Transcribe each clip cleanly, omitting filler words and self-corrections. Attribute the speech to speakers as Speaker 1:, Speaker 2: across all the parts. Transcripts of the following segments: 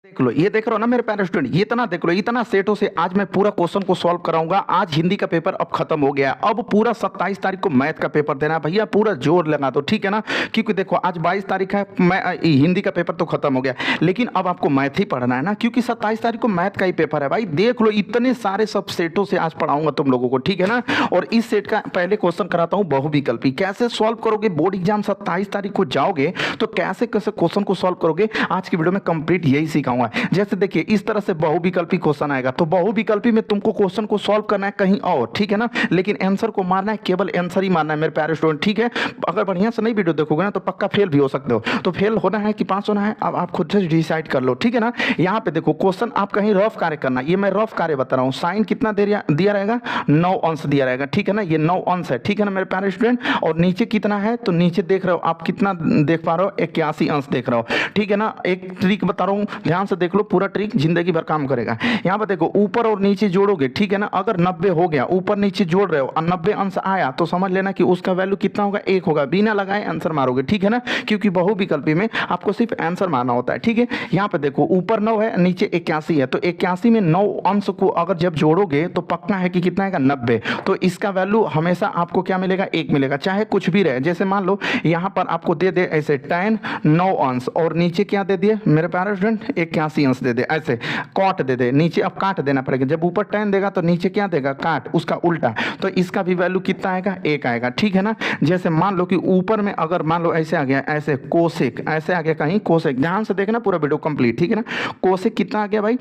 Speaker 1: देख लो, ये देख रहे हो ना मेरे प्यारे स्टूडेंट, ये इतना देख लो, इतना सेटों से आज मैं पूरा क्वेश्चन को सॉल्व कराऊंगा। आज हिंदी का पेपर अब खत्म हो गया, अब पूरा 27 तारीख को मैथ का पेपर देना है भैया, पूरा जोर लगा दो, ठीक है ना। क्योंकि देखो आज 22 तारीख है, मैं हिंदी का पेपर तो खत्म हो गया, लेकिन अब आपको मैथ ही पढ़ना है ना, क्योंकि 27 तारीख को मैथ का ही पेपर है भाई। देख लो इतने सारे सब सेटों से आज पढ़ाऊंगा तुम लोगों को, ठीक है ना। और इस सेट का पहले क्वेश्चन कराता हूँ बहुविकल्पी, कैसे सॉल्व करोगे। बोर्ड एग्जाम 27 तारीख को जाओगे तो कैसे कैसे क्वेश्चन को सॉल्व करोगे, आज की वीडियो में कंप्लीट यही सिखाऊंगा। जैसे देखिए इस तरह से बहुविकल्पी क्वेश्चन आएगा, तो बहुविकल्पी में तुमको क्वेश्चन को सॉल्व करना है कहीं और, ठीक है ना, लेकिन आंसर को मारना है, केवल आंसर ही मारना है मेरे प्यारे स्टूडेंट, ठीक है। अगर बढ़िया से नहीं वीडियो देखोगे ना तो पक्का फेल भी हो सकते हो। तो फेल होना है कि पास होना है, अब आप खुद से डिसाइड कर लो, ठीक है ना। यहाँ पे देखो क्वेश्चन आप कहीं रफ कार्य करना, ये मैं रफ कार्य बता रहा हूँ। साइन कितना दिया रहेगा, 9 अंश दिया रहेगा, ठीक है ना, ये 9 अंश है, ठीक है ना मेरे प्यारे स्टूडेंट। और नीचे कितना है, तो नीचे देख रहे हो आप कितना देख पा रहे हो, 81 अंश देख रहे हो, ठीक है ना। एक ट्रिक बता रहा हूँ, ध्यान से देख लो, पूरा ट्रिक जिंदगी भर काम करेगा। यहाँ पर देखो ऊपर और नीचे जोड़ोगे, ठीक है ना। अगर 90 हो गया, ऊपर नीचे जोड़ रहे हो और 90 अंश आया, तो समझ लेना कि उसका वैल्यू कितना होगा, 1 होगा। बिना लगाए आंसर मारोगे, ठीक है ना, क्योंकि बहुविकल्पी में आपको सिर्फ आंसर मारना होता है, ठीक है। यहाँ पे देखो ऊपर 9 है, नीचे 81 है, तो 81 में 9 अंश को अगर जब जोड़ोगे तो पक्का है कि कितना आएगा, 90। तो इसका वैल्यू हमेशा आपको क्या मिलेगा, 1 मिलेगा, चाहे कुछ भी रहे। जैसे मान लो यहाँ पर आपको दे दे ऐसे tan 9 अंश, और नीचे क्या दे दिए मेरे प्यारे स्टूडेंट, 81 अंश दे दे, ऐसे कॉट दे दे, नीचे अब काट देना पड़ेगा। जब ऊपर tan देगा तो नीचे क्या देगा, काट, उसका उल्टा। तो इसका भी वैल्यू कितना आएगा, 1 आएगा, ठीक है ना। जैसे मान लो कि ऊपर में अगर मान लो ऐसे आ गया, ऐसे कोसेक, ऐसे आ गया कहीं कोसेक, ध्यान से देखना पूरा वीडियो कंप्लीट, ठीक है ना। कोसेक कितना आ गया भाई,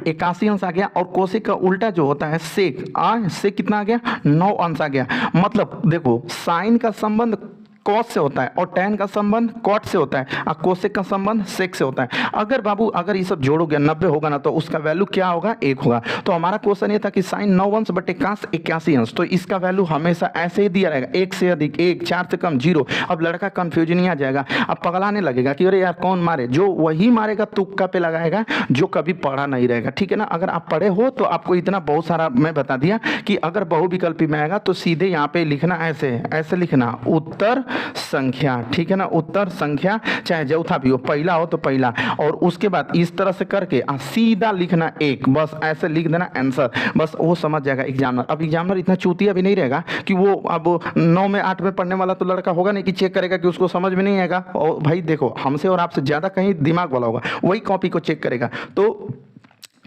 Speaker 1: 81 अंश आ गया। और कोसेक का उल्टा जो होता है सेक, सेक कितना आ गया, 9 अंश आ गया। मतलब देखो साइन का संबंध कॉस से होता है, और tan का संबंध कॉट से होता है, और कोसेक का संबंध सेक से होता है। अगर बाबू अगर ये सब जोड़ोगे 90 होगा ना, तो उसका वैल्यू क्या होगा, 1 होगा। तो हमारा क्वेश्चन ये था कि साइन 9 अंश बटे काश 81 अंश, तो इसका वैल्यू हमेशा ऐसे ही दिया रहेगा, 1 से अधिक 1, 4 से कम 0। अब लड़का कंफ्यूजन ही आ जाएगा, अब पगलाने लगेगा कि अरे यार कौन मारे, जो वही मारेगा तुक्का पे लगाएगा जो कभी पढ़ा नहीं रहेगा, ठीक है ना। अगर आप पढ़े हो तो आपको इतना बहुत सारा मैं बता दिया कि अगर बहुविकल्पी में आएगा तो सीधे यहाँ पे लिखना, ऐसे ऐसे लिखना, उत्तर संख्या, ठीक है ना, उत्तर संख्या, चाहे चौथा भी हो, पहला हो तो पहला, और उसके बाद इस तरह से करके सीधा लिखना 1, बस ऐसे लिख देना आंसर, बस वो समझ जाएगा एग्जामिनर। अब एग्जामिनर इतना चूतिया भी नहीं रहेगा कि वो अब 9 में 8 में पढ़ने वाला तो लड़का होगा नहीं कि चेक करेगा कि उसको समझ में नहीं आएगा। और भाई देखो हमसे और आपसे ज्यादा कहीं दिमाग वाला होगा, वही कॉपी को चेक करेगा। तो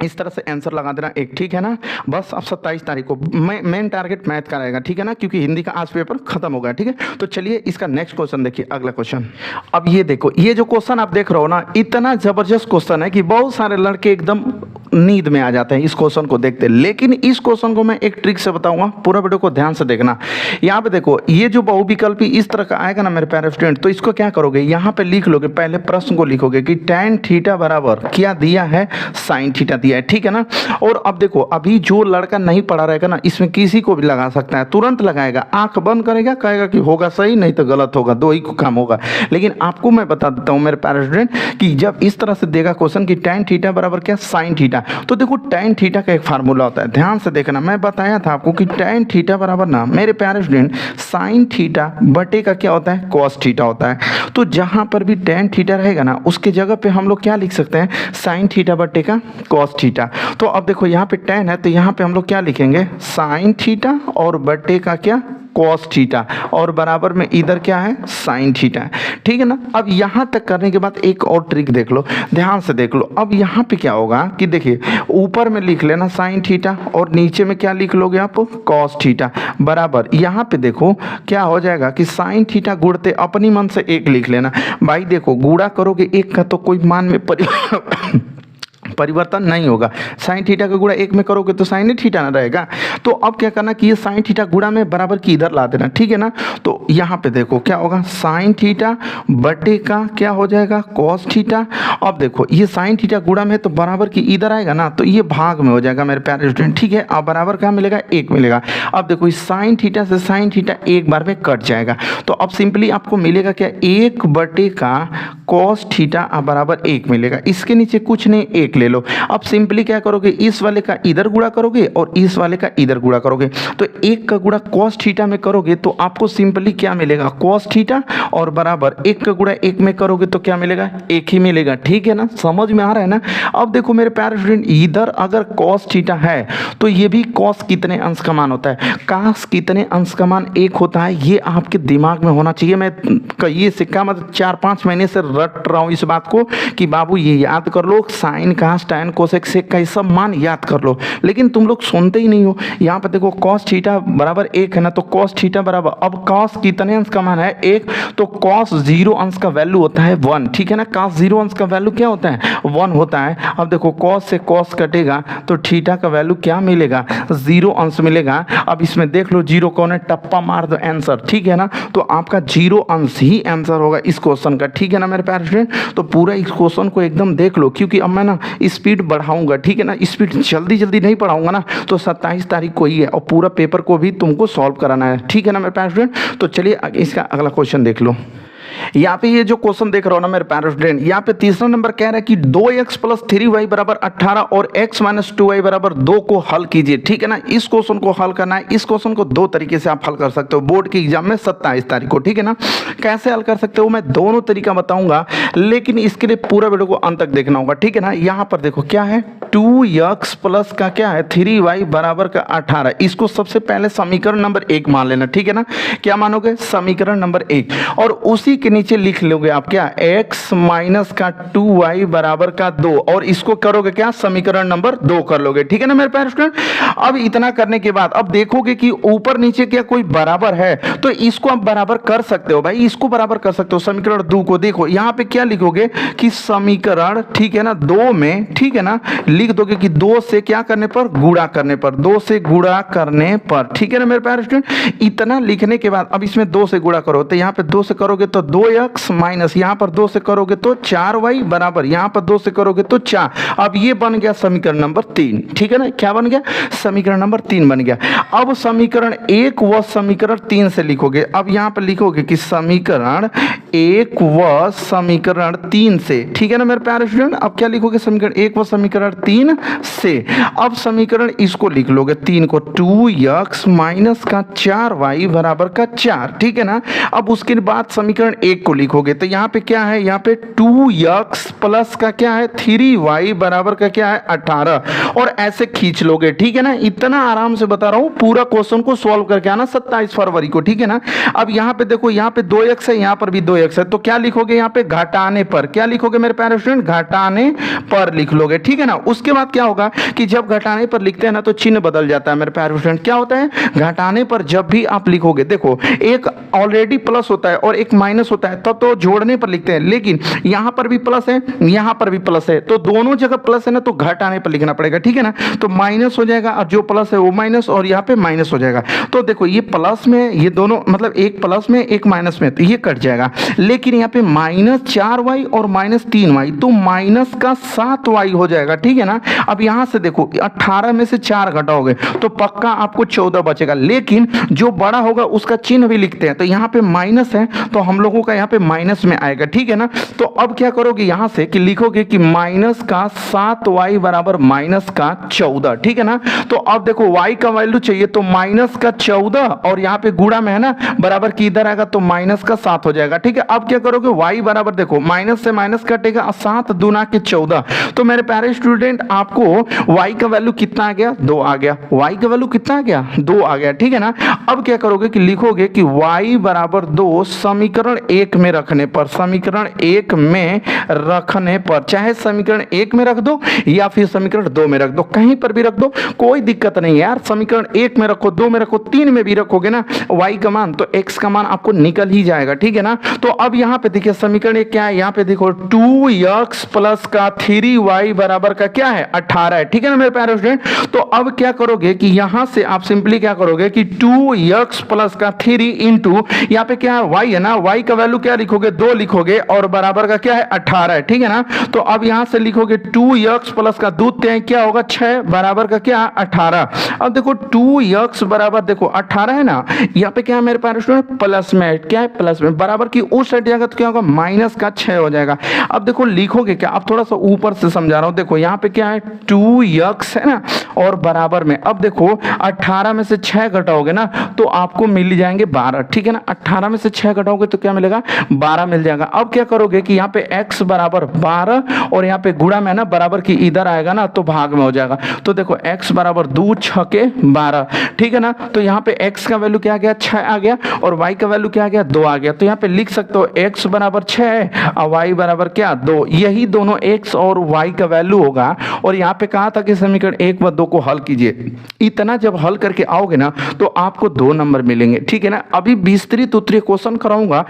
Speaker 1: इस तरह से आंसर लगा देना 1, ठीक है ना। बस अब 27 तारीख को मेन टारगेट मैथ का रहेगा, ठीक है ना, क्योंकि हिंदी का आज पेपर खत्म हो गया, ठीक है। तो चलिए इसका नेक्स्ट क्वेश्चन देखिए, अगला क्वेश्चन। अब ये देखो, ये जो क्वेश्चन आप देख रहे हो ना, इतना जबरदस्त क्वेश्चन है कि बहुत सारे लड़के एकदम नींद में आ जाते हैं इस क्वेश्चन को देखते। लेकिन इस क्वेश्चन को मैं एक ट्रिक से बताऊंगा, पूरा वीडियो को ध्यान से देखना। यहाँ पे देखो ये जो बहुविकल्पी इस तरह का आएगा ना मेरे प्यारे स्टूडेंट, तो इसको क्या करोगे, यहाँ पे लिख लोगे, पहले प्रश्न को लिखोगे कि tan थीटा बराबर क्या दिया है, sin थीटा दिया है, ठीक है ना। और अब देखो अभी जो लड़का नहीं पढ़ा रहेगा ना, इसमें किसी को भी लगा सकता है, तुरंत लगाएगा, आंख बंद करेगा, कहेगा कि होगा सही नहीं तो गलत होगा, दो ही काम होगा। लेकिन आपको मैं बता देता हूँ मेरे प्यारे स्टूडेंट कि जब इस तरह से देगा क्वेश्चन कि tan थीटा बराबर क्या, sin थीटा, तो देखो tan थीटा का एक फार्मूला होता है, ध्यान से देखना, मैं बताया था आपको कि tan थीटा बराबर ना मेरे प्यारे स्टूडेंट sin थीटा बटे का क्या होता है, cos थीटा होता है। तो जहां पर भी tan थीटा रहेगा ना, उसके जगह पे हम लोग क्या लिख सकते हैं, sin थीटा बटे का cos थीटा। तो अब देखो यहाँ पे tan है, तो यहाँ पे हम लोग क्या लिखेंगे, sin थीटा और बटे का क्या, cos थीटा, और बराबर में इधर क्या है, sin थीटा, ठीक है ना। अब यहाँ तक करने के बाद एक और ट्रिक देख लो, ध्यान से देख लो। अब यहाँ पे क्या होगा कि देखिए ऊपर में लिख लेना sin थीटा, और नीचे में क्या लिख लोगे आप, cos थीटा, बराबर यहाँ पे देखो क्या हो जाएगा कि sin थीटा गुणते अपनी मन से 1 लिख लेना। भाई देखो गुणा करोगे 1 का तो कोई मान में परिवर्तन नहीं होगा, साइन थीटा का गुणा 1 में करोगे तो साइन थीटा ना रहेगा। तो अब क्या करना कि ये साइन थीटा गुणा में बराबर की इधर ला देना, ठीक है ना। तो यहाँ पे देखो क्या होगा, साइन थीटा बटे का क्या हो जाएगा, कॉस थीटा। अब देखो ये साइन थीटा गुणा में तो बराबर की इधर आएगा ना, तो ये भाग में हो जाएगा मेरे प्यारे स्टूडेंट, ठीक है। अब बराबर क्या मिलेगा, 1 मिलेगा। अब देखो इस साइन थीटा से साइन थीटा एक बार में कट जाएगा, तो अब सिंपली आपको मिलेगा क्या, 1 बटे का कॉस थीटा बराबर 1 मिलेगा। इसके नीचे कुछ नहीं, 1 ले लो। अब सिंपली क्या करोगे, इस वाले का इधर गुणा करोगे और इस वाले का इधर गुणा करोगे, तो एक का गुणा कॉस थीटा में करोगे तो आपको सिंपली क्या मिलेगा, कॉस थीटा, और बराबर एक का गुणा एक में करोगे तो क्या मिलेगा, एक ही मिलेगा। ठीक है ना, समझ में आ रहा है ना। अब देखो मेरे प्यारे स्टूडेंट, इधर अगर कॉस थीटा है तो ये भी कॉस कितने अंश का मान होता है, कॉस कितने अंश का मान एक होता है, ये आपके दिमाग में होना चाहिए। मैं ये सिक्का मतलब 4-5 महीने से रट रहा हूँ इस बात को कि बाबू ये याद कर लो, sine cos tan cosec sec का ये सब मान याद कर लो, लेकिन तुम लोग सुनते ही नहीं हो। यहाँ पे देखो कॉस थीटा बराबर एक है ना, तो कॉस थीटा बराबर, अब कॉस कितने अंश का मान है, एक, तो कॉस 0 अंश का वैल्यू होता है 1। ठीक है ना, कॉस 0 अंश का वैल्यू क्या होता है, 1 होता है। अब देखो कॉस से कॉस कटेगा तो थीटा का वैल्यू क्या मिलेगा, 0 अंश मिलेगा। अब इसमें देख लो 0 कौन है, टप्पा मार दो आंसर। ठीक है ना, तो आपका 0 अंश ही आंसर होगा इस क्वेश्चन का। ठीक है ना मेरे प्यारे स्टूडेंट, तो पूरा इस क्वेश्चन को एकदम देख लो, क्योंकि अब मैं ना स्पीड बढ़ाऊंगा। ठीक है ना, स्पीड जल्दी जल्दी नहीं पढ़ाऊंगा ना, तो 27 तारीख को ही है और पूरा पेपर को भी तुमको सॉल्व कराना है। ठीक है ना मेरे प्यारे स्टूडेंट, तो चलिए इसका अगला क्वेश्चन देख लो। यहाँ पे ये जो क्वेश्चन देख रहा हो ना मेरे प्यारे स्टूडेंट, यहाँ पे तीसरा नंबर कह रहा है कि 2x + 3y = 18 और x - 2y = 2 को हल कीजिए। ठीक है ना, इस क्वेश्चन को हल करना है। इस क्वेश्चन को दो तरीके से आप हल कर सकते हो बोर्ड के एग्जाम में 27 तारीख को। ठीक है ना, कैसे हल कर सकते हो मैं दोनों तरीका बताऊंगा, लेकिन इसके लिए पूरा वीडियो को अंत तक देखना होगा। ठीक है ना, यहाँ पर देखो क्या है, 2x + का क्या है 3y = 18। इसको सबसे पहले समीकरण नंबर 1 मान लेना। ठीक है ना, क्या मानोगे, समीकरण नंबर 1, और उसी के नीचे लिख लोगे आप क्या, x - 2y = 2, और इसको करोगे क्या, समीकरण नंबर 2 कर लोगे। ठीक है ना मेरे प्यारे स्टूडेंट, अब इतना करने के बाद अब देखोगे कि ऊपर नीचे क्या कोई बराबर है, तो इसको आप बराबर कर सकते हो भाई, इसको बराबर कर सकते हो। समीकरण 2 को देखो, यहां पे क्या लिखोगे कि समीकरण, ठीक है ना, 2 में, ठीक है ना, लिख दोगे कि 2 से क्या करने पर, गुणा करने पर, 2 से गुणा करने पर। ठीक है ना मेरे प्यारे स्टूडेंट, इतना लिखने के बाद अब इसमें 2 से गुणा करो, तो यहां पे 2 से करोगे तो 2x माइनस यहां पर 2 से करोगे तो 4y बराबर यहां पर 2 से करोगे तो 4। अब ये बन गया समीकरण नंबर 3। ठीक है ना, क्या बन गया, समीकरण नंबर 3 बन गया। अब समीकरण 1 व समीकरण 3 से लिखोगे, अब यहां पर लिखोगे कि समीकरण 1 व समीकरण 3 से। ठीक है ना मेरे प्यारे स्टूडेंट, अब क्या लिखोगे, समीकरण 1 व समीकरण 3 से। अब समीकरण इसको लिख लोगे 3 को, 2x - 4y = 4। ठीक है ना, अब उसके बाद समीकरण 1 को लिखोगे, तो यहाँ पे क्या है, यहाँ पे 2x + का क्या है 3y = का क्या है 18, और ऐसे खींच लोगे। ठीक है ना, इतना आराम से बता रहा हूँ, पूरा क्वेश्चन को सॉल्व करके आना 27 फरवरी को। ठीक है ना, अब यहाँ पे देखो, यहाँ पे 2x है, यहाँ पर भी 2x है, तो क्या लिखोगे, यहाँ पे घटाने पर, क्या लिखोगे मेरे प्यारे स्टूडेंट, घटाने पर लिख लोगे। ठीक है ना, उसके बाद क्या होगा कि जब घटाने पर लिखते हैं ना तो चिन्ह बदल जाता है मेरे प्यारे स्टूडेंट। क्या होता है, घटाने पर जब भी आप लिखोगे, देखो एक ऑलरेडी प्लस होता है और एक माइनस होता है, तब तो जोड़ने पर लिखते हैं, लेकिन यहां पर भी प्लस है, यहां पर भी प्लस है, तो दोनों जगह प्लस है ना, तो घटाने पर लिखना पड़ेगा। ठीक है ना, तो माइनस हो जाएगा और जो प्लस है वो माइनस, और यहाँ पे माइनस हो जाएगा। तो देखो ये प्लस में, ये दोनों मतलब एक प्लस में एक माइनस में, तो ये कट जाएगा, लेकिन यहाँ पे -4y और -3y, तो माइनस का 7y हो जाएगा। ठीक है ना, अब यहां से देखो 18 में से 4 घटाओगे तो पक्का आपको 14 बचेगा, लेकिन जो बड़ा होगा उसका चिन्ह भी लिखते हैं, तो यहाँ पे माइनस है तो हम लोगों का यहाँ पे माइनस में आएगा। ठीक है ना, तो अब क्या करोगे यहां से कि लिखोगे कि -7y = -14। ठीक है ना, तो अब देखो y का वैल्यू चाहिए, तो -14, और यहाँ पे गुणा में है ना, बराबर की इधर आएगा तो -7 हो जाएगा। ठीक है, अब क्या करोगे, y बराबर देखो माइनस से माइनस कटेगा, 7 दूना के 14, तो मेरे प्यारे स्टूडेंट आपको y का वैल्यू कितना आ गया, 2 आ गया। y का वैल्यू कितना आ गया, 2 आ गया। ठीक है ना, अब क्या करोगे कि लिखोगे कि y = 2 समीकरण 1 में रखने पर, समीकरण 1 में रखने पर, चाहे समीकरण 1 में रख दो या फिर समीकरण 2 में रख दो, कहीं पर भी रख दो, कोई दिक्कत नहीं है यार। समीकरण 1 में रखो, 2 में रखो, 3 में भी रखोगे ना y का मान, तो x का मान आपको निकल ही जाएगा। ठीक है ना, तो अब यहाँ पे देखिए समीकरण 1 क्या है, यहाँ पे देखो 2x + का 3y = का क्या है 18 है। ठीक है ना मेरे प्यारे स्टूडेंट, तो अब क्या करोगे कि यहां से आप सिंपली क्या करोगे कि 2x + का 3 इंटू यहाँ पे क्या है y है ना, y का वैल्यू क्या लिखोगे 2 लिखोगे और बराबर का क्या है 18 है, ठीक है ना। तो अब यहां से लिखोगे 2x प्लस का दूध क्या होगा 6 बराबर का क्या 18। अब देखो 2x बराबर देखो 18 है ना, यहाँ पे क्या है मेरे पास स्टूडेंट प्लस में, क्या है प्लस में, बराबर की उस साइड जाएगा तो क्या होगा माइनस का 6 हो जाएगा। अब देखो लिखोगे क्या, अब थोड़ा सा ऊपर से समझा रहा हूं, देखो यहाँ पे क्या है 2x है ना और बराबर में, अब देखो 18 में से 6 घटाओगे ना तो आपको मिल जाएंगे 12, ठीक है ना। 18 में से 6 घटाओगे तो क्या मिलेगा 12 मिल जाएगा। अब क्या करोगे कि यहाँ पे x बराबर 12 और यहाँ पे गुणा में ना बराबर की इधर आएगा ना तो भाग में हो जाएगा। तो देखो x बराबर 2 छके 12, ठीक है ना। तो यहाँ पे x का वैल्यू क्या आ गया 6 आ गया और y का वैल्यू क्या आ गया 2 आ गया। तो यहाँ पे लिख सकते हो x बराबर 6 और y बराबर क्या 2, यही दोनों x और y का वैल्यू होगा। और यहाँ पे कहा था कि समीकरण 1 व 2 को हल कीजिए, इतना जब हल करके आओगे ना तो आपको 2 नंबर मिलेंगे, ठीक है ना। अभी विस्तृत उत्तरीय क्वेश्चन कराऊंगा,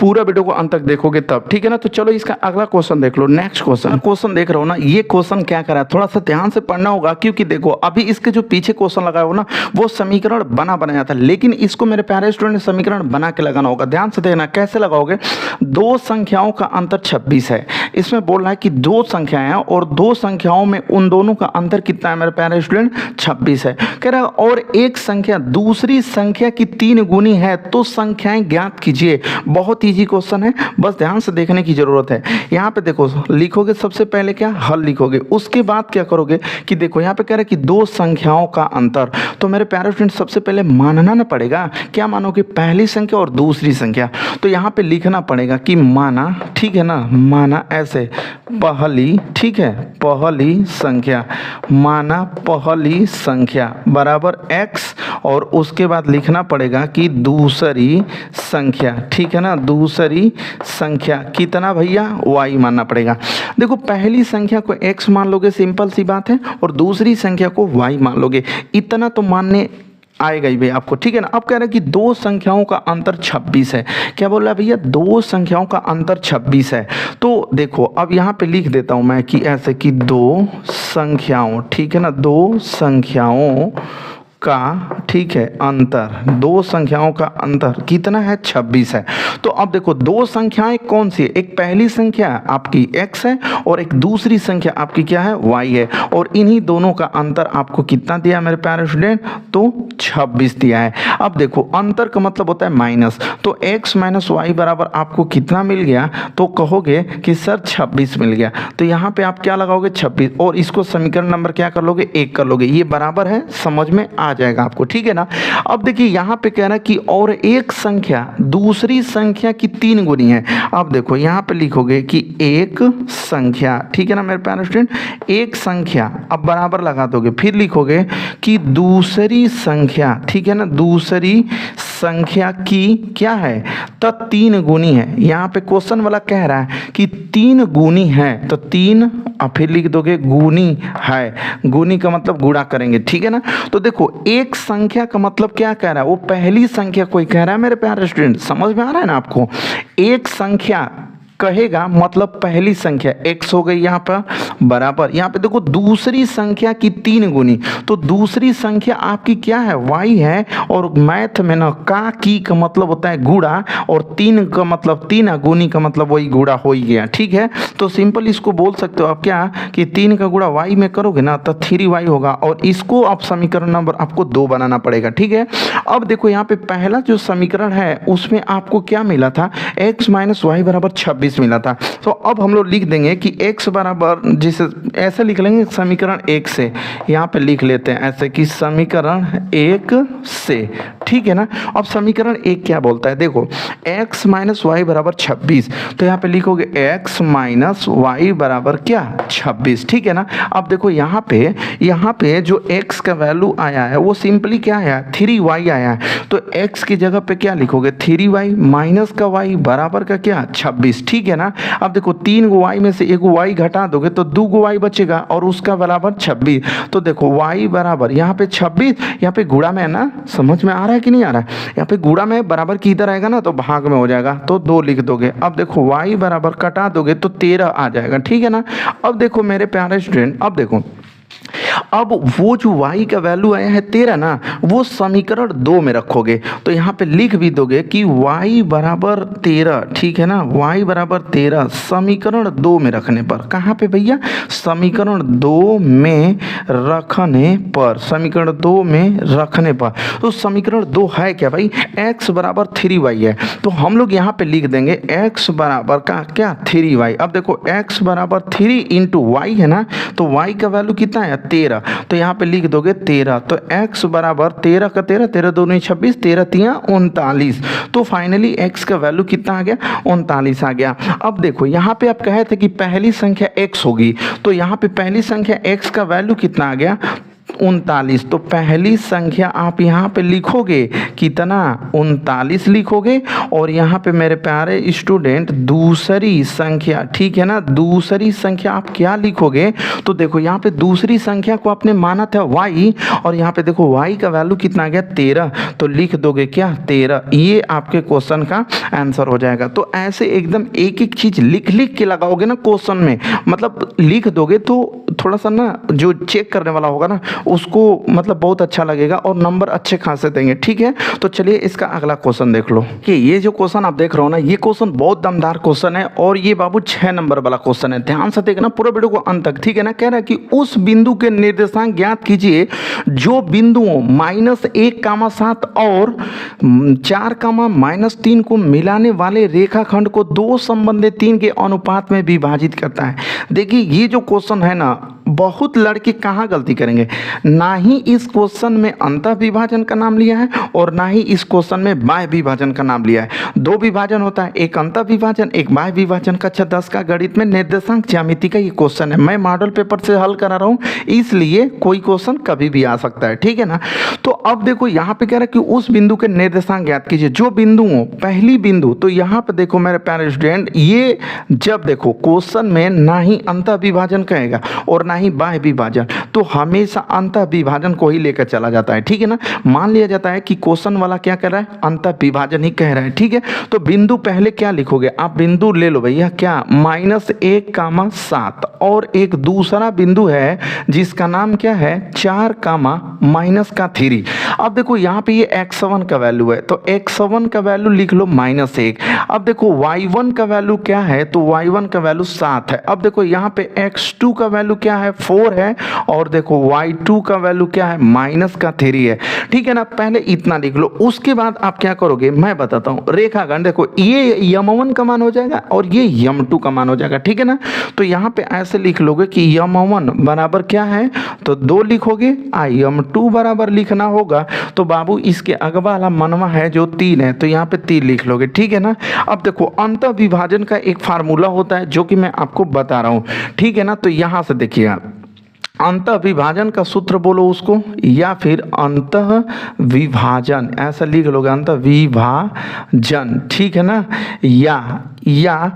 Speaker 1: पूरा वीडियो को अंत तक देखोगे तब, ठीक है ना। तो चलो इसका अगला क्वेश्चन देख लो। नेक्स्ट क्वेश्चन देख रहे हो ना, ये क्वेश्चन क्या करा है थोड़ा सा ध्यान से पढ़ना होगा, क्योंकि देखो अभी इसके जो पीछे क्वेश्चन लगाया हो ना वो समीकरण बनाया था, लेकिन इसको मेरे प्यारे स्टूडेंट समीकरण बना के लगाना होगा। ध्यान से देखना कैसे लगाओगे। दो संख्याओं का अंतर 26 है, इसमें बोल रहा है कि दो संख्याएं हैं और दो संख्याओं में उन दोनों का अंतर कितना है मेरे प्यारे स्टूडेंट 26 है। कह रहा है और एक संख्या दूसरी संख्या की 3 गुनी है तो संख्याएं ज्ञात कीजिए। बहुत इजी क्वेश्चन है, बस ध्यान से देखने की जरूरत है। यहाँ पे देखो लिखोगे सबसे पहले क्या हल लिखोगे, उसके बाद क्या करोगे कि देखो यहाँ पे कह रहा है कि दो संख्याओं का अंतर, तो मेरे प्यारे स्टूडेंट सबसे पहले मानना ना पड़ेगा, क्या मानोगे पहली संख्या और दूसरी संख्या। तो यहाँ पे लिखना पड़ेगा कि माना, ठीक है ना, माना ऐसे पहली, ठीक है पहली संख्या, माना पहली संख्या बराबर x और उसके बाद लिखना पड़ेगा कि दूसरी संख्या, ठीक है ना, दूसरी संख्या कितना भैया y मानना पड़ेगा। देखो पहली संख्या को x मान लोगे, सिंपल सी बात है, और दूसरी संख्या को y मान लोगे, इतना तो मानने आएगा ही भाई आपको, ठीक है ना। अब कह रहा है कि दो संख्याओं का अंतर 26 है। क्या बोल रहा है भैया दो संख्याओं का अंतर 26 है। तो देखो अब यहाँ पे लिख देता हूँ मैं कि ऐसे कि दो संख्याओं, ठीक है ना, दो संख्याओं का, ठीक है, अंतर, दो संख्याओं का अंतर कितना है 26 है। तो अब देखो दो संख्याएं कौन सी है, एक पहली संख्या आपकी x है और एक दूसरी संख्या आपकी क्या है y है, और इन्हीं दोनों का अंतर आपको कितना दिया मेरे प्यारे स्टूडेंट, तो 26 दिया है। अब देखो अंतर का मतलब होता है माइनस, तो x माइनस वाई बराबर आपको कितना मिल गया, तो कहोगे कि सर 26 मिल गया। तो यहाँ पे आप क्या लगाओगे 26 और इसको समीकरण नंबर क्या कर लोगे 1 कर लोगे, ये बराबर है, समझ में आ जाएगा आपको, ठीक है ना। अब देखिए यहाँ पे कह रहा है कि और एक संख्या दूसरी संख्या की 3 गुनी है। अब देखो यहाँ पे लिखोगे कि एक संख्या, ठीक है ना मेरे प्यारे स्टूडेंट, एक संख्या, अब बराबर लगा दोगे, फिर लिखोगे कि दूसरी संख्या, ठीक है ना, दूसरी संख्या की क्या है तो 3 गुनी है। यहाँ पे क्वेश्चन वाला कह रहा है कि 3 गुनी है, तो 3 और फिर लिख दोगे गुनी है, गुनी का मतलब गुणा करेंगे, ठीक है ना। तो देखो एक संख्या का मतलब क्या कह रहा है, वो पहली संख्या कोई कह रहा है मेरे प्यारे स्टूडेंट, समझ में आ रहा है ना आपको। एक संख्या कहेगा मतलब पहली संख्या x हो गई यहाँ पर बराबर, यहाँ पे देखो दूसरी संख्या की 3 गुनी, तो दूसरी संख्या आपकी क्या है y है, और मैथ में ना का मतलब होता है गुणा, और 3 का मतलब 3 गुनी का मतलब वही गुणा हो ही गया, ठीक है। तो सिंपल इसको बोल सकते हो आप क्या कि 3 का गुणा y में करोगे ना तो 3y होगा, और इसको आप समीकरण नंबर आपको 2 बनाना पड़ेगा, ठीक है। अब देखो यहाँ पे पहला जो समीकरण है उसमें आपको क्या मिला था, x माइनस वाई बराबर 26 मिला था। तो अब हम लोग लिख देंगे कि x बराबर, जिसे ऐसे लिख लेंगे समीकरण 1 से, यहाँ पे लिख लेते हैं ऐसे कि समीकरण 1 से, ठीक है ना। अब समीकरण 1 क्या बोलता है, देखो x माइनस वाई बराबर 26, तो यहाँ पे लिखोगे x माइनस वाई बराबर क्या 26, ठीक है ना। अब देखो यहाँ पे जो x का वैल्यू आया है वो सिंपली क्या आया, 3y आया है, तो x की जगह पे क्या लिखोगे 3y माइनस का y बराबर का क्या 26, ठीक है ना। अब देखो 3 गो y में से 1 y घटा दोगे तो 2 गो y बचेगा और उसका बराबर 26। तो देखो y बराबर यहाँ पे 26, यहाँ पे गुणा में है ना, समझ में आ रहा है कि नहीं आ रहा है, यहाँ पे गुणा में बराबर की इधर आएगा ना तो भाग में हो जाएगा, तो 2 लिख दोगे। अब देखो y बराबर कटा दोगे तो 13 आ जाएगा, ठीक है ना। अब देखो मेरे प्यारे स्टूडेंट, अब देखो अब वो जो y का वैल्यू आया है 13 ना, वो समीकरण 2 में रखोगे तो यहाँ पे लिख भी दोगे कि y बराबर 13, ठीक है ना, y बराबर 13 समीकरण 2 में रखने पर। कहाँ पे भैया? समीकरण 2 में रखने पर, समीकरण 2 में रखने पर। तो समीकरण 2 है क्या भाई? x बराबर 3y है, तो हम लोग यहाँ पे लिख देंगे x बराबर का क्या 3y। अब देखो x बराबर 3 इंटू वाई है ना, तो y का वैल्यू कितना है 13, तो यहाँ पे लिख दोगे 13। तो x बराबर 13 का 13, 13 दूनी 26, 13 तिया 39। तो फाइनली x का वैल्यू कितना आ गया? 39 आ गया। अब देखो यहाँ पे आप कहे थे कि पहली संख्या x होगी, तो यहाँ पे पहली संख्या x का वैल्यू कितना आ गया? 39। तो पहली संख्या आप यहाँ पे लिखोगे कितना? 39 लिखोगे। और यहाँ पे मेरे प्यारे स्टूडेंट दूसरी संख्या, ठीक है ना, दूसरी संख्या आप क्या लिखोगे? तो देखो यहाँ पे दूसरी संख्या को आपने माना था y, और यहाँ पे देखो y का वैल्यू कितना आ गया 13, तो लिख दोगे क्या 13। ये आपके क्वेश्चन का आंसर हो जाएगा। तो ऐसे एकदम एक एक चीज लिख लिख के लगाओगे ना क्वेश्चन में, मतलब लिख दोगे तो थोड़ा सा ना जो चेक करने वाला होगा ना उसको मतलब बहुत अच्छा लगेगा और नंबर अच्छे खासे देंगे, ठीक है। तो चलिए इसका अगला क्वेश्चन देख लो कि ये जो क्वेश्चन आप देख रहे हो ना, ये क्वेश्चन बहुत दमदार क्वेश्चन है और ये बाबू 6 नंबर वाला क्वेश्चन है। ध्यान से देखना पूरा वीडियो को अंत तक, ठीक है ना। कह रहा है कि उस बिंदु के निर्देशांक ज्ञात कीजिए जो बिंदुओं -1,7 और 4,-3 को मिलाने वाले रेखाखंड को 2 संबंधित 3 के अनुपात में विभाजित करता है। देखिए ये जो क्वेश्चन है ना, बहुत लड़के कहाँ गलती करेंगे, ना ही इस क्वेश्चन में अंतः विभाजन का नाम लिया है और ना ही इस क्वेश्चन में बाह्य विभाजन का नाम लिया है। 2 विभाजन होता है, एक अंतः विभाजन, एक बाह्य विभाजन। कक्षा 10 का गणित में निर्देशांक ज्यामिति का ये क्वेश्चन है। मैं मॉडल पेपर से हल करा रहा हूँ, इसलिए कोई क्वेश्चन कभी भी आ सकता है, ठीक है ना। तो अब देखो यहाँ पे कह रहा है कि उस बिंदु के निर्देशांक ज्ञात कीजिए जो बिंदुओं, पहली बिंदु, तो यहाँ पे देखो मेरे प्यारे स्टूडेंट, ये जब देखो क्वेश्चन में ना ही अंतः विभाजन कहेगा और ना ही बाह्य विभाजन, तो हमेशा अंतः विभाजन को ही लेकर चला जाता है, ठीक है ना। मान लिया जाता है कि क्वेश्चन वाला क्या कर रहा है, अंतः विभाजन ही कह रहा है, ठीक है। तो बिंदु पहले क्या लिखोगे आप? बिंदु ले लो भैया, क्या -1,7 और एक दूसरा बिंदु है जिसका नाम क्या है 4,-3। अब देखो यहाँ पे ये x1 का वैल्यू है, तो x1 का वैल्यू लिख लो -1। अब देखो y1 का वैल्यू क्या है, तो y1 का वैल्यू 7 है। अब देखो यहाँ पे x2 का वैल्यू क्या है 4 है, और देखो y2 का वैल्यू क्या है -3 है, ठीक है ना। पहले इतना लिख लो, उसके बाद आप क्या करोगे मैं बताता हूँ। रेखाखंड देखो, ये m1 का मान हो जाएगा और ये m2 का मान हो जाएगा, ठीक है ना। तो यहाँ पे ऐसे लिख लोगे कि m1 बराबर क्या है, तो 2 लिखोगे, m2 बराबर लिखना होगा तो बाबू इसके अगवा वाला मनवा है जो 3 है, तो यहाँ पे 3 लिख लोगे, ठीक है ना। अब देखो अंतः विभाजन का एक फार्मूला होता है जो कि मैं आपको बता रहा हूँ, ठीक है ना। तो यहाँ से देखिए आप अंतः विभाजन का सूत्र बोलो उसको, या फिर अंतः विभाजन ऐसा लिख लोगे, अंतः विभाजन, ठीक है ना, या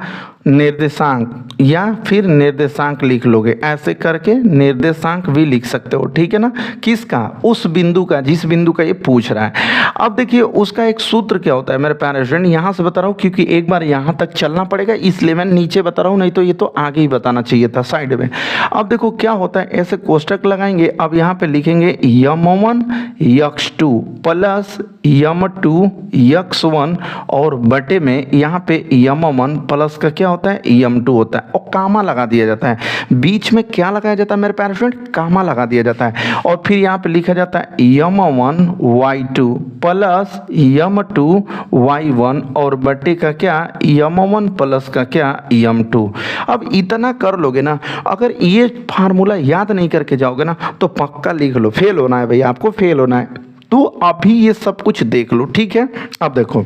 Speaker 1: निर्देशांक, या फिर निर्देशांक लिख लोगे। ऐसे करके निर्देशांक भी लिख सकते हो, ठीक है ना। किसका? उस बिंदु का, जिस बिंदु का ये पूछ रहा है। अब देखिए उसका एक सूत्र क्या होता है मेरे प्यारे स्टूडेंट, यहाँ से बता रहा हूँ क्योंकि एक बार यहाँ तक चलना पड़ेगा, इसलिए मैं नीचे बता रहा हूँ, नहीं तो ये तो आगे ही बताना चाहिए था साइड में। अब देखो क्या होता है, ऐसे कोष्टक लगाएंगे। अब यहाँ पे लिखेंगे m1 x2 plus m2 x1 और बटे में यहाँ पे m1 प्लस का क्या होता है m2 होता है, और कामा लगा दिया जाता है। बीच में क्या लगाया जाता है मेरे प्यारे स्टूडेंट? कामा लगा दिया जाता है। और फिर यहाँ पे लिखा जाता है m1 y2 plus m2 y1 और बटे का क्या m1 प्लस का क्या m2। अब इतना कर लोगे ना, अगर ये फार्मूला याद नहीं करके जाओगे ना तो पक्का लिख लो, फेल होना है भैया, आपको फेल होना है। तो अभी ये सब कुछ देख लो, ठीक है। अब देखो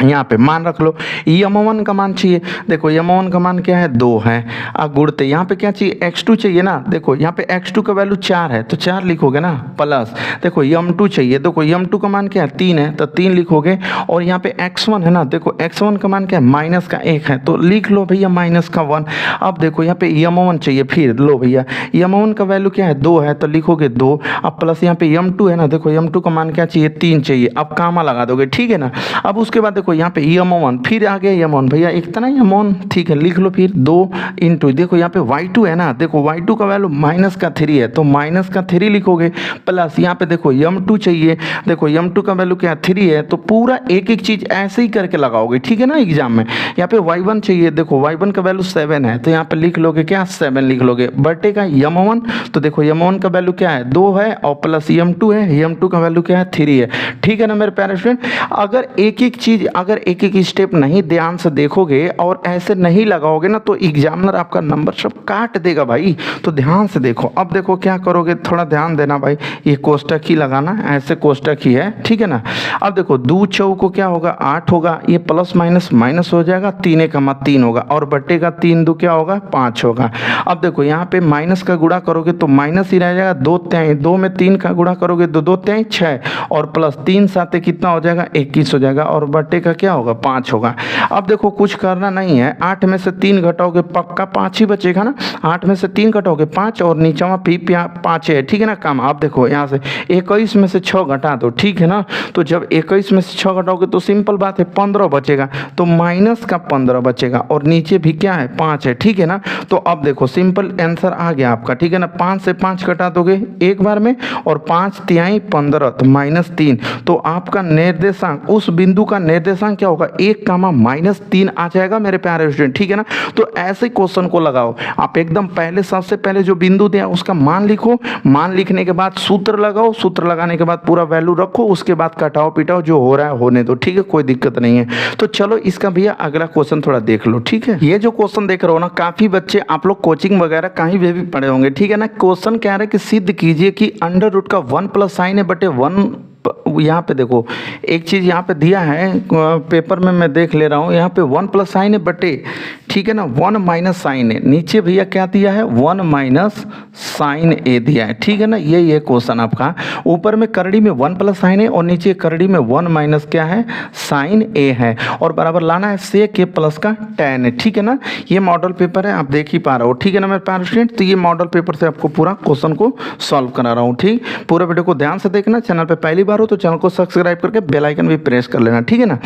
Speaker 1: यहाँ पे मान रख लो, m1 का मान चाहिए, देखो m1 का मान क्या है 2 है, गुणते यहाँ पे क्या चाहिए x2 चाहिए ना, देखो यहाँ पे x2 का वैल्यू 4 है तो 4 लिखोगे ना, प्लस देखो m2 चाहिए, देखो m2 का मान क्या है 3 है तो 3 लिखोगे, और यहाँ पे x1 है ना, देखो x1 का मान क्या है -1 है तो लिख लो भैया -1। अब देखो यहाँ पे m1 चाहिए, फिर लो भैया m1 का वैल्यू क्या है 2 है तो लिखोगे 2, अब प्लस यहाँ पे m2 है ना, देखो m2 का मान क्या चाहिए 3 चाहिए, अब कामा लगा दोगे, ठीक है ना। अब उसके बाद देखो यहाँ पे यम1 फिर आ गया यम1 भैया इतना यम1 ठीक है लिख लो फिर 2 इंटू देखो यहाँ पे y2 है ना, देखो y2 का वैल्यू -3 है तो -3 लिखोगे प्लस यहाँ पे देखो यम2 चाहिए, देखो यम2 का वैल्यू क्या 3 है तो पूरा एक एक चीज ऐसे ही करके लगाओगे ठीक है ना एग्जाम में। यहाँ पे y1 चाहिए, देखो y1 का वैल्यू 7 है तो यहाँ पे लिख लोगे क्या 7 लिख लोगे, बटे का यम1 तो देखो यम1 का वैल्यू क्या है 2 है और प्लस यम2 है, यम2 का वैल्यू क्या है 3 है। ठीक है ना मेरे प्यारे स्टूडेंट, अगर एक एक चीज अगर एक एक स्टेप नहीं ध्यान से देखोगे और ऐसे नहीं लगाओगे ना तो एग्जामिनर आपका नंबर सब काट देगा भाई, तो ध्यान से देखो। अब देखो क्या करोगे, थोड़ा ध्यान देना भाई, ये कोष्टक ही लगाना, ऐसे कोष्टक ही है ठीक है ना। अब देखो 2 चौको क्या होगा 8 होगा, ये प्लस माइनस माइनस हो जाएगा, 3 का मत 3 होगा और बट्टे का 3 2 क्या होगा 5 होगा। अब देखो यहाँ पे माइनस का गुणा करोगे तो माइनस ही रह जाएगा, 2 तिहाई 2 में 3 का गुणा करोगे तो 2 तिहाई 6 और प्लस 3 साथ कितना हो जाएगा 21 हो जाएगा और बट्टे का क्या होगा 5 होगा। अब देखो कुछ करना नहीं है, 8 में से 3 घटाओगे पक्का 5 ही बचेगा ना, 8 में से 3 घटाओगे 5 और नीचे में भी 5 है ठीक है ना काम। आप देखो यहाँ से 21 में से 6 घटा दो ठीक है ना, तो जब 21 में से 6 घटाओगे तो सिंपल बात है 15 बचेगा, तो माइनस का 15 बचेगा और नीचे भी क्या है 5 है ठीक है ना। तो अब देखो सिंपल आंसर आ गया आपका ठीक है ना, 5 से 5 घटा दोगे एक बार में और 5 तिहाई 15 तो -3, तो आपका निर्देशांक उस बिंदु का निर्देशांक क्या होगा 1, -3 आ जाएगा मेरे प्यारे स्टूडेंट ठीक है ना। तो ऐसे क्वेश्चन को लगाओ आप, एकदम पहले सबसे पहले जो बिंदु दिया उसका मान लिखो, मान लिखने के बाद सूत्र लगाओ, सूत्र लगाने के बाद पूरा वैल्यू रखो, उसके बाद कटाओ पिटाओ जो हो रहा है होने दो ठीक है, कोई दिक्कत नहीं है। तो चलो इसका भैया अगला क्वेश्चन थोड़ा देख लो ठीक है। ये जो क्वेश्चन देख रहे हो ना, काफी बच्चे आप लोग कोचिंग वगैरह कहीं भी पढ़े होंगे ठीक है ना। क्वेश्चन कह रहा है कि सिद्ध कीजिए कि अंडर रूट का 1 प्लस साइन है बटे 1, यहाँ पे देखो एक चीज़ यहाँ पे दिया है पेपर में मैं देख ले रहा हूँ, यहाँ पे 1 प्लस साइन है बटे ठीक है ना 1 माइनस साइन है, नीचे भैया क्या दिया है 1 माइनस साइन ए दिया है ठीक है ना। ये क्वेश्चन आपका ऊपर में करड़ी में 1 प्लस साइन है और नीचे करड़ी में 1 माइनस क्या है साइन ए है और बराबर लाना है सेक ए प्लस का tan है ठीक है ना। ये मॉडल पेपर है आप देख ही पा रहे हो ठीक है ना मेरे प्यारे स्टूडेंट। तो ये मॉडल पेपर से आपको पूरा क्वेश्चन को सॉल्व करा रहा हूँ ठीक, पूरा वीडियो को ध्यान से देखना। चैनल पे पहली बार हो तो चैनल को सब्सक्राइब करके बेल आइकन भी प्रेस कर लेना ठीक है ना।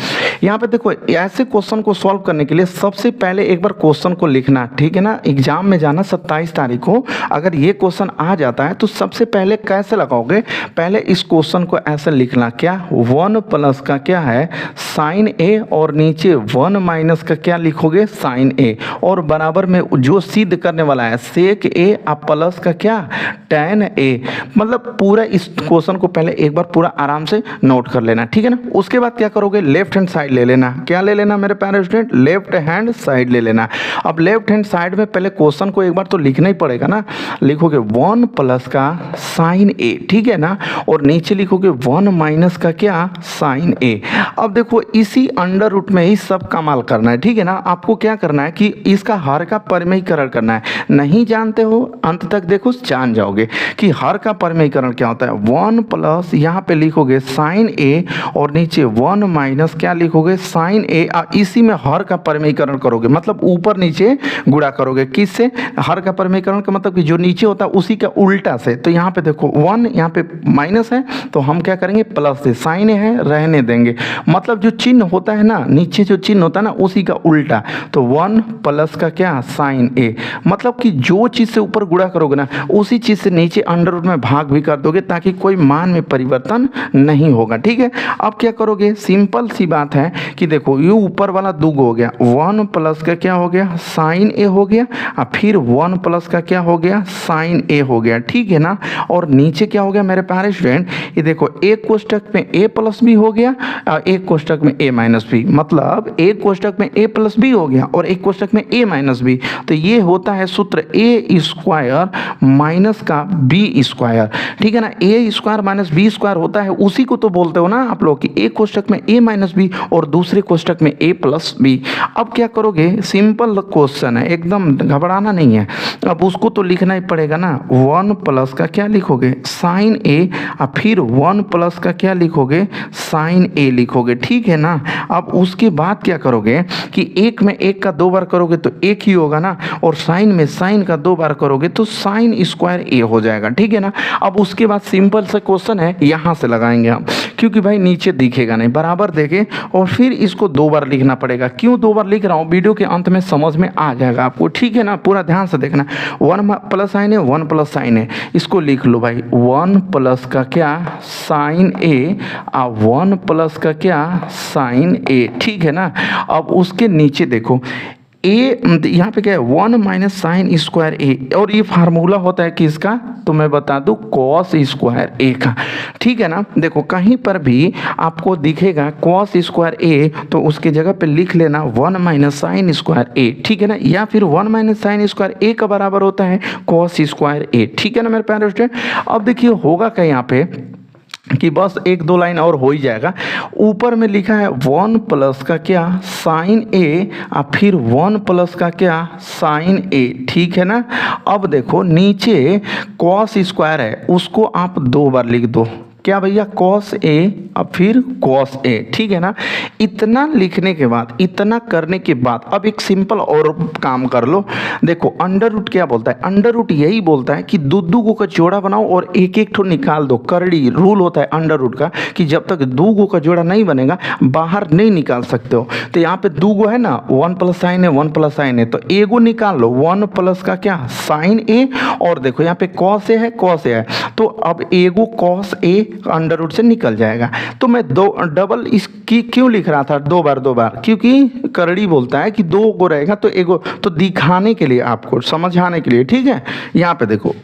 Speaker 1: यहाँ पे देखो ऐसे क्वेश्चन को सॉल्व करने के लिए सबसे पहले एक बार क्वेश्चन को लिखना ठीक है ना। एग्जाम में जाना 27 तारीख को, अगर ये क्वेश्चन आ जाता है तो सबसे पहले कैसे लगाओगे, पहले इस क्वेश्चन को ऐसे लिखना क्या 1 प्लस का क्या है साइन ए और नीचे 1 माइनस का क्या लिखोगे साइन ए और बराबर में जो सिद्ध करने वाला है सेक ए प्लस का क्या tan ए। मतलब पूरा इस क्वेश्चन को पहले एक बार पूरा आराम से नोट कर लेना ठीक है ना। उसके बाद क्या करोगे लेफ्ट हैंड साइड ले लेना, क्या ले लेना मेरे प्यारे स्टूडेंट लेफ्ट हैंड साइड ले लेना। अब लेफ्ट हैंड साइड में पहले क्वेश्चन को एक बार तो लिखना ही पड़ेगा ना, लिखोगे 1 प्लस का साइन ए ठीक है ना और नीचे लिखोगे 1 माइनस का क्या साइन ए। अब देखो इसी अंडर रूट में ही सब कमाल करना है ठीक है ना। आपको क्या करना है कि इसका हर का परिमेयीकरण करना है, नहीं जानते हो अंत तक देखो जान जाओगे कि हर का परिमेयीकरण क्या होता है। 1 प्लस यहाँ पे लिखोगे साइन ए और नीचे 1 माइनस क्या लिखोगे साइन ए, इसी में हर का परिमेयीकरण करोगे मतलब ऊपर नीचे गुणा करोगे, किससे हर का परिमेयीकरण का मतलब कि जो नीचे होता है उसी का उल्टा से। तो यहाँ पे देखो 1 यहाँ पे माइनस है तो हम क्या करेंगे प्लस से, साइन है रहने देंगे मतलब जो चिन्ह होता है ना नीचे जो चिन्ह होता है ना उसी का उल्टा, तो 1 प्लस का क्या साइन ए मतलब कि जो चीज से ऊपर गुणा करोगे ना उसी चीज से नीचे अंडर रूट में भाग भी कर दोगे ताकि कोई मान में परिवर्तन नहीं होगा ठीक है। अब क्या करोगे सिंपल सी बात है कि देखो ये ऊपर वाला दुगो हो गया 1 प्लस का क्या हो गया साइन ए हो गया और फिर 1 प्लस का क्या हो गया साइन ए हो गया ठीक है ना। और नीचे क्या हो गया मेरे प्यारे स्टूडेंट, ये देखो एक कोष्टक में ए प्लस बी हो गया और एक कोष्टक में ए माइनस बी, मतलब एक कोष्टक में ए प्लस बी हो गया और एक कोष्टक में ए माइनस बी। तो ये होता है सूत्र ए स्क्वायर माइनस का बी स्क्वायर ठीक है ना। ए स्क्वायर माइनस बी स्क्वायर होता है उसी को तो बोलते हो ना आप लोग कि एक कोष्टक में ए माइनस बी और दूसरे कोष्टक में ए प्लस बी। अब क्या करोगे सिंपल क्वेश्चन है एकदम घबराना नहीं है, अब उसको तो लिखना ही पड़ेगा ना। 1 प्लस का क्या लिखोगे साइन ए और फिर 1 प्लस का क्या लिखोगे साइन ए लिखोगे ठीक है ना। अब उसके बाद क्या करोगे कि एक में एक का 2 बार करोगे तो एक ही होगा ना और साइन में साइन का 2 बार करोगे तो साइन स्क्वायर ए हो जाएगा ठीक है ना। अब उसके बाद सिंपल सा क्वेश्चन है यहाँ से लगाएंगे बनाएंगे हम, क्योंकि भाई नीचे दिखेगा नहीं, बराबर देके और फिर इसको 2 बार लिखना पड़ेगा। क्यों 2 बार लिख रहा हूँ, वीडियो के अंत में समझ में आ जाएगा आपको, ठीक है ना, पूरा ध्यान से देखना। 1 प्लस साइन है, 1 प्लस साइन है, इसको लिख लो भाई 1 प्लस का क्या साइन ए, 1 प्लस का क्या साइन ए, ठीक है ना। अब उसके नीचे देखो ए, यहाँ पे क्या है 1 माइनस साइन स्क्वायर ए, और ये फार्मूला होता है किसका, तो मैं बता दूं कॉस स्क्वायर ए का, ठीक है ना। देखो कहीं पर भी आपको दिखेगा कॉस स्क्वायर ए, तो उसकी जगह पे लिख लेना 1 माइनस साइन स्क्वायर ए, ठीक है ना, या फिर 1 माइनस साइन स्क्वायर ए का बराबर होता है कॉस स्क्वायर ए, ठीक है ना मेरे प्यारे स्टूडेंट। अब देखिए होगा क्या यहाँ पे कि बस 1-2 लाइन और हो ही जाएगा। ऊपर में लिखा है 1 प्लस का क्या साइन ए, और फिर 1 प्लस का क्या साइन ए, ठीक है ना। अब देखो नीचे कॉस स्क्वायर है, उसको आप 2 बार लिख दो, क्या भैया कॉस ए और फिर कॉस ए, ठीक है ना। इतना लिखने के बाद, इतना करने के बाद अब एक सिंपल और काम कर लो। देखो अंडर रूट क्या बोलता है, अंडर रूट यही बोलता है कि दो का जोड़ा बनाओ और एक एक ठो निकाल दो। करड़ी रूल होता है अंडर रूट का कि जब तक 2 का जोड़ा नहीं बनेगा बाहर नहीं निकाल सकते हो। तो यहाँ पे 2 है ना, 1 प्लस साइन है, 1 प्लस साइन है, तो एगो निकाल लो 1 प्लस का क्या साइन ए, और देखो यहाँ पे कॉस ए है, कॉस ए है, तो अब एगो कॉस ए अंडर रूट से निकल जाएगा। तो मैं 2 डबल इसकी क्यों लिख रहा था 2 बार, क्योंकि करड़ी बोलता है कि 2 को रहेगा तो एगो, तो दिखाने के लिए, आपको समझाने के लिए, ठीक है। यहाँ पे देखो,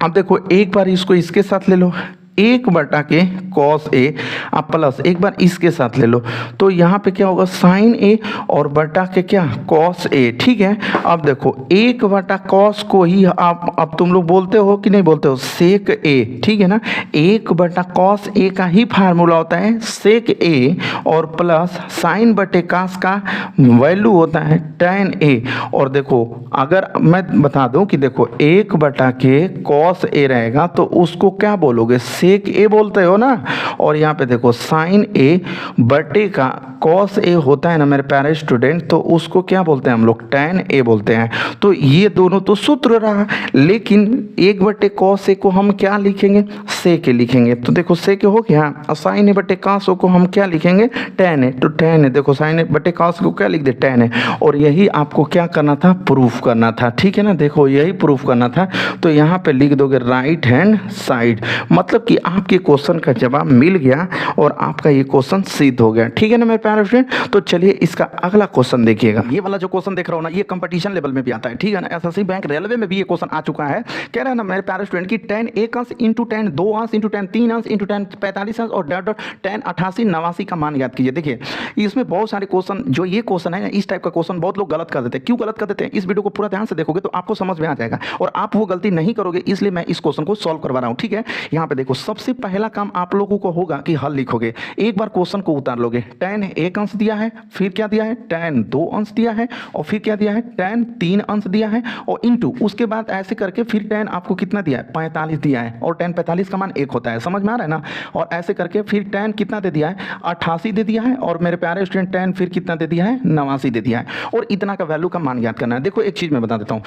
Speaker 1: अब देखो एक बार इसको इसके साथ ले लो, 1 बटा के कॉस ए, अब प्लस एक बार इसके साथ ले लो, तो यहाँ पे क्या होगा साइन ए और बटा के क्या कॉस ए, ठीक है। अब देखो 1 बटा कॉस को ही आप, अब तुम लोग बोलते हो कि नहीं बोलते हो, सेक ए, ठीक है ना। 1 बटा कॉस ए का ही फार्मूला होता है सेक ए, और प्लस साइन बटे कास का वैल्यू होता है tan ए। और देखो अगर मैं बता दूं कि देखो 1 बटा के कॉस ए रहेगा तो उसको क्या बोलोगे, सेक ए बोलते हो ना। और यहाँ पे देखो साइन ए बटे का कॉस ए होता है ना मेरे प्यारे स्टूडेंट, तो उसको क्या बोलते हैं हम लोग, tan ए बोलते हैं। तो ये दोनों तो सूत्र रहा, लेकिन 1 बटे कॉस ए को हम क्या लिखेंगे, सेक ए लिखेंगे। तो देखो सेक ए हो गया, और साइन ए बटे कास को हम क्या लिखेंगे, tan ए। तो tan ए, देखो साइन ए बटे कास को क्या लिख दे, tan ए। और यही आपको क्या करना था, प्रूफ करना था, ठीक है ना। देखो यही प्रूफ करना था, तो यहाँ पे लिख दोगे राइट हैंड साइड, मतलब कि आपके क्वेश्चन का जवाब मिल गया और आपका ये क्वेश्चन सिद्ध हो गया, ठीक है ना मेरे प्यारे फ्रेंड। तो चलिए इसका अगला क्वेश्चन देखिएगा। ये वाला जो क्वेश्चन देख रहा हो ना, ये कंपटीशन लेवल में भी आता है, ठीक है ना। एसएससी बैंक रेलवे में भी ये क्वेश्चन आ चुका है। कह रहा है ना मेरे प्यारे स्टूडेंट की tan 1 अंश इंटू tan 2 अंश इंटू tan 3 अंश इंटू tan 45 अंश और डॉट tan 88 89 का मान याद कीजिए। देखिए इसमें बहुत सारे क्वेश्चन, जो ये क्वेश्चन है ना, इस टाइप का क्वेश्चन बहुत लोग गलत कर देते हैं। क्यों गलत कर देते हैं, इस वीडियो को पूरा ध्यान से देखोगे तो आपको समझ में आ जाएगा, और आप वो गलती नहीं करोगे, इसलिए मैं इस क्वेश्चन को सॉल्व करवा रहा हूँ, ठीक है। यहाँ पे देखो सबसे पहला काम आप लोगों को होगा कि हल लिखोगे, एक बार क्वेश्चन को उतार लोगे। tan 1 अंश दिया है, फिर क्या दिया है, tan 2 अंश दिया है, और फिर क्या दिया है, tan 3 अंश दिया है, और इंटू उसके बाद ऐसे करके फिर tan आपको कितना दिया है, 45 दिया है, और tan 45 का मान 1 होता है, समझ में आ रहा है ना। और ऐसे करके फिर tan कितना दे दिया है, 88 दे दिया है, और मेरे प्यारे स्टूडेंट tan फिर कितना दे दिया है, 89 दे दिया है, और इतना का वैल्यू का मान याद करना है। देखो एक चीज मैं बता देता हूँ,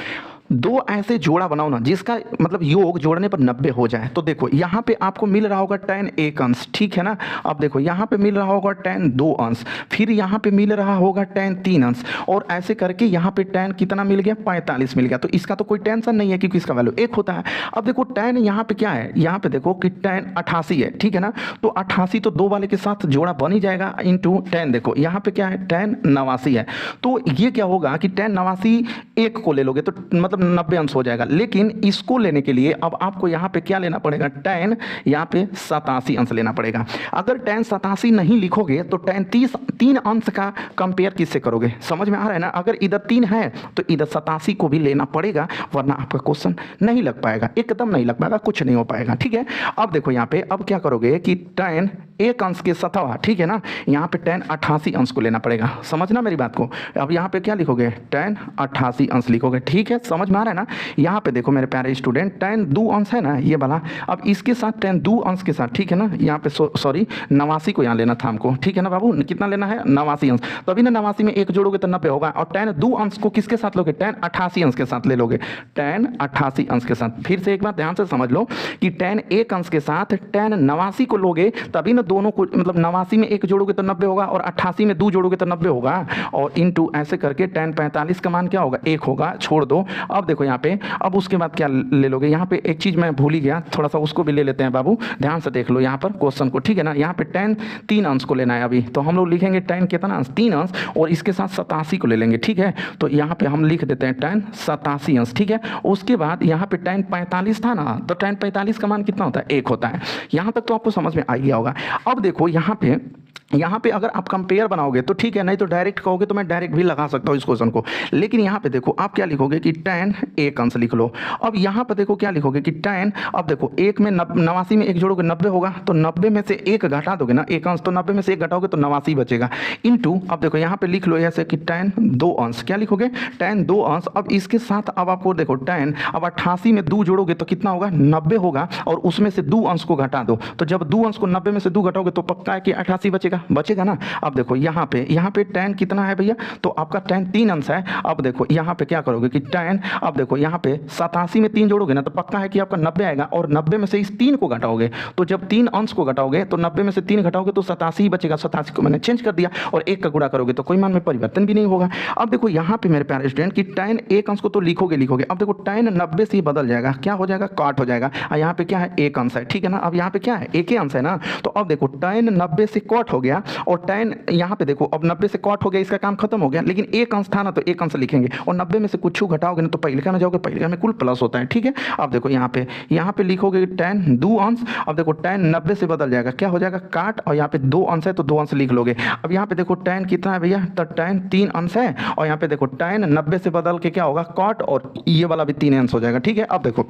Speaker 1: 2 ऐसे जोड़ा बनाओ ना जिसका मतलब योग जोड़ने पर 90 हो जाए। तो देखो यहाँ पे आपको मिल रहा होगा tan 1 अंश, ठीक है ना। अब देखो यहाँ पे मिल रहा होगा tan 2 अंश, फिर यहाँ पे मिल रहा होगा tan 3 अंश, और ऐसे करके यहाँ पे tan कितना मिल गया, 45 मिल गया। तो इसका तो कोई टेंशन नहीं है क्योंकि इसका वैल्यू 1 होता है। अब देखो tan यहाँ पे क्या है, यहाँ पे देखो कि tan 88 है, ठीक है ना। तो 88 तो 2 वाले के साथ जोड़ा बन ही जाएगा, इंटू tan देखो यहाँ पे क्या है, tan 89 है। तो ये क्या होगा कि tan 89 1 को ले लोगे तो मतलब 90 अंश हो जाएगा, लेकिन इसको लेने के लिए अब आपको यहाँ पे क्या लेना पड़ेगा, tan यहाँ पे 87 अंश लेना पड़ेगा। अगर tan 87 नहीं लिखोगे तो tan 3 अंश का कंपेयर किससे करोगे, समझ में आ रहा है ना। अगर इधर 3 है तो इधर 87 को भी लेना पड़ेगा, वरना आपका क्वेश्चन नहीं लग पाएगा, एकदम नहीं लग पाएगा, कुछ नहीं हो पाएगा, ठीक है। अब देखो यहाँ पे अब क्या करोगे कि tan 1 अंश के सतवा, ठीक है ना, यहाँ पे tan 88 अंश को लेना पड़ेगा। समझना मेरी बात को। अब यहाँ पे क्या लिखोगे, tan 88 अंश लिखोगे, ठीक है, समझ में आ रहा है ना। यहाँ पे देखो मेरे प्यारे स्टूडेंट, tan 2 अंश है ना ये वाला, अब इसके साथ tan 2 अंश के साथ, ठीक है ना, यहाँ पे सॉरी 89 को यहाँ लेना था हमको, ठीक है ना बाबू, कितना लेना है 89 अंश। तो अभी ना 89 में 1 जोड़ोगे तो 90 होगा, और tan 2 अंश को किसके साथ लोगे, tan 88 अंश के साथ ले लोगे, tan 88 अंश के साथ। फिर से एक बात ध्यान से समझ लो कि tan 1 अंश के साथ tan 89 को लोगे, तभी ना दोनों को, मतलब 89 में 1 जोड़ोगे तो 90 होगा, और 88 में 2 जोड़ोगे तो 90 होगा, और इनटू ऐसे करके tan 45 का मान क्या होगा, 1 होगा, छोड़ दो। अब देखो यहाँ पे, अब उसके बाद क्या ले लोगे, यहाँ पे एक चीज मैं भूल ही गया, थोड़ा सा उसको भी ले लेते हैं बाबू, ध्यान से देख लो यहाँ पर क्वेश्चन को, ठीक है ना। यहाँ पे tan 3 अंश को लेना है अभी, तो हम लोग लिखेंगे tan कितना अंश, 3 अंश, और इसके साथ 87 को ले लेंगे, ठीक है। तो यहाँ पे हम लिख देते हैं tan 87 अंश, ठीक है। उसके बाद यहाँ पे tan 45 था ना, तो tan 45 का मान कितना होता है, 1 होता है। यहाँ तक तो आपको समझ में आ गया होगा। अब देखो यहाँ पे अगर आप कंपेयर बनाओगे तो ठीक है, नहीं तो डायरेक्ट कहोगे तो मैं डायरेक्ट भी लगा सकता हूँ इस क्वेश्चन को, लेकिन यहाँ पे देखो आप क्या लिखोगे कि tan 1 अंश लिख लो। अब यहाँ पे देखो क्या लिखोगे कि tan, अब देखो 1 में 89 में 1 जोड़ोगे 90 होगा, तो 90 में से 1 घटा दोगे ना 1 अंश, तो 90 में से 1 घटाओगे तो 89 बचेगा, इनटू अब देखो यहाँ पे लिख लो ऐसे कि tan 2 अंश, क्या लिखोगे tan 2 अंश। अब इसके साथ अब आपको देखो tan, अब 88 में 2 जोड़ोगे तो कितना होगा, 90 होगा, और उसमें से 2 अंश को घटा दो, तो जब 2 अंश को 90 में से 2 घटाओगे तो पक्का है कि 88 बचेगा ना। अब देखो यहाँ पे tan कितना है भैया, तो आपका tan 3 अंश है। अब देखो यहाँ पे क्या करोगे कि tan, अब देखो यहाँ पे 87 में 3 जोड़ोगे ना तो पक्का है कि आपका 90 आएगा, और 90 में से इस 3 को घटाओगे, तो जब 3 अंश को घटाओगे तो 90 में से 3 घटाओगे तो 87 ही बचेगा, 87 को मैंने चेंज कर दिया, और 1 का गुणा करोगे तो कोई मान में परिवर्तन भी नहीं होगा। अब देखो यहाँ पे मेरे प्यारे स्टूडेंट कि tan 1 अंश को तो लिखोगे, अब देखो tan 90 से बदल जाएगा, क्या हो जाएगा, काट हो जाएगा, और यहाँ पे क्या है 1 अंश है, ठीक है ना। अब यहाँ पे क्या है, 1 अंश है ना, तो अब देखो tan 90 से कट हो गया, और tan यहाँ पे देखो अब 90 से कट हो गया, इसका काम खत्म हो गया, लेकिन 1 अंश था ना तो 1 अंश लिखेंगे, और 90 में से कुछ घटाओगे ना तो पहिलका में जाओगे, पहिलका में कुल प्लस होता है, ठीक है। अब देखो यहाँ पे लिखोगे tan 2 अंश, अब देखो tan 90 से बदल जाएगा, क्या हो जाएगा, काट, और यहाँ पे 2 अंश है तो 2 अंश लिख लोगे। अब यहाँ पे देखो tan कितना है भैया, तो tan 3 अंश है, और यहाँ पे देखो tan 90 से बदल के क्या होगा, काट, और ये वाला भी 3 अंश हो जाएगा, ठीक है। अब देखो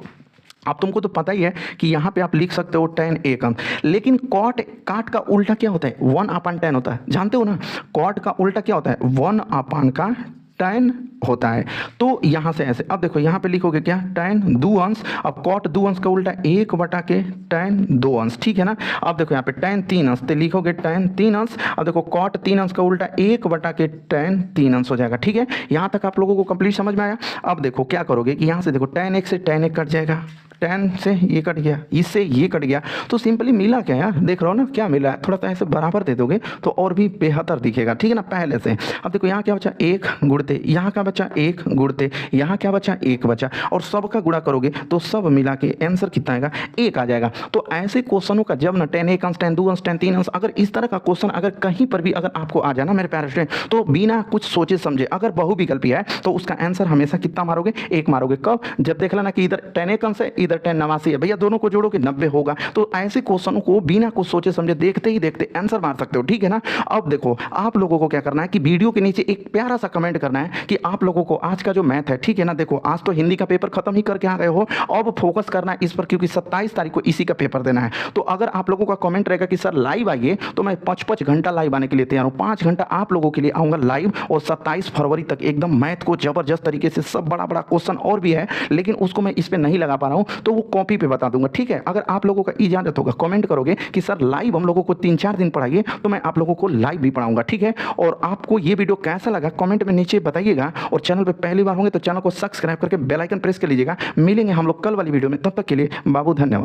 Speaker 1: अब तुमको तो पता ही है कि यहाँ पे आप लिख सकते हो tan 1 अंश, लेकिन काट का उल्टा क्या होता है, 1/tan होता है, जानते हो ना, काट का उल्टा क्या होता है, 1/tan होता है। तो यहाँ से ऐसे, अब देखो यहाँ पे लिखोगे क्या, tan 2 अंश, अब cot 2 अंश का उल्टा 1/tan 2 अंश, ठीक है ना। अब देखो यहाँ पे tan 3 अंश, तो लिखोगे tan 3 अंश, अब देखो cot 3 अंश का उल्टा 1/tan 3 अंश हो जाएगा, ठीक है। यहाँ तक आप लोगों को कंप्लीट समझ में आया। अब देखो क्या करोगे कि यहाँ से देखो tan 1 से tan 1 कट जाएगा, tan से ये कट गया, इससे ये कट गया, तो सिंपली मिला क्या यार, देख रहे हो ना क्या मिला है, थोड़ा सा ऐसे बराबर दे दोगे तो और भी बेहतर दिखेगा, ठीक है ना, पहले से। अब देखो यहाँ क्या बचा, 1 गुणते, यहाँ क्या बचा 1 गुणते, यहाँ क्या बचा 1 बचा, और सब का गुणा करोगे तो सब मिला के आंसर कितना आएगा, 1 आ जाएगा। तो ऐसे क्वेश्चनों का जब ना tan 1 अंश, tan 2 अंश, tan 3 अंश, अगर इस तरह का क्वेश्चन अगर कहीं पर भी अगर आपको आ जाना मेरे प्यारे स्टूडेंट, तो बिना कुछ सोचे समझे अगर बहुविकल्पी है तो उसका आंसर हमेशा कितना मारोगे, 1 मारोगे। कब, जब देख लेना कि इधर tan 1 अंश है, इधर tan 89 है, भैया दोनों को जोड़ोगे 90 होगा। तो ऐसे क्वेश्चनों को बिना कुछ सोचे समझे देखते ही देखते आंसर मार सकते हो, ठीक है ना। अब देखो आप लोगों को क्या करना है कि वीडियो के नीचे एक प्यारा सा कमेंट करना है कि आप लोगों को आज का जो मैथ है, ठीक है ना, देखो आज तो हिंदी का पेपर खत्म ही करके आ गए हो, अब फोकस करना है इस पर, क्योंकि 27 तारीख को इसी का पेपर देना है। तो अगर आप लोगों का कमेंट रहेगा कि सर लाइव आइए, तो मैं 5-5 घंटा लाइव आने के लिए तैयार हूँ, 5 घंटा आप लोगों के लिए आऊँगा लाइव, और 27 फरवरी तक एकदम मैथ को जबरदस्त तरीके से, सब बड़ा बड़ा क्वेश्चन और भी है लेकिन उसको मैं इस पर नहीं लगा पा रहा हूँ, तो वो कॉपी पे बता दूंगा, ठीक है। अगर आप लोगों का इजाजत होगा, कमेंट करोगे कि सर लाइव हम लोगों को 3-4 दिन पढ़ाइए, तो मैं आप लोगों को लाइव भी पढ़ाऊंगा, ठीक है। और आपको ये वीडियो कैसा लगा कमेंट में नीचे बताइएगा, और चैनल पे पहली बार होंगे तो चैनल को सब्सक्राइब करके बेल आइकन प्रेस कर लीजिएगा। मिलेंगे हम लोग कल वाली वीडियो में, तब तक के लिए बाबू धन्यवाद।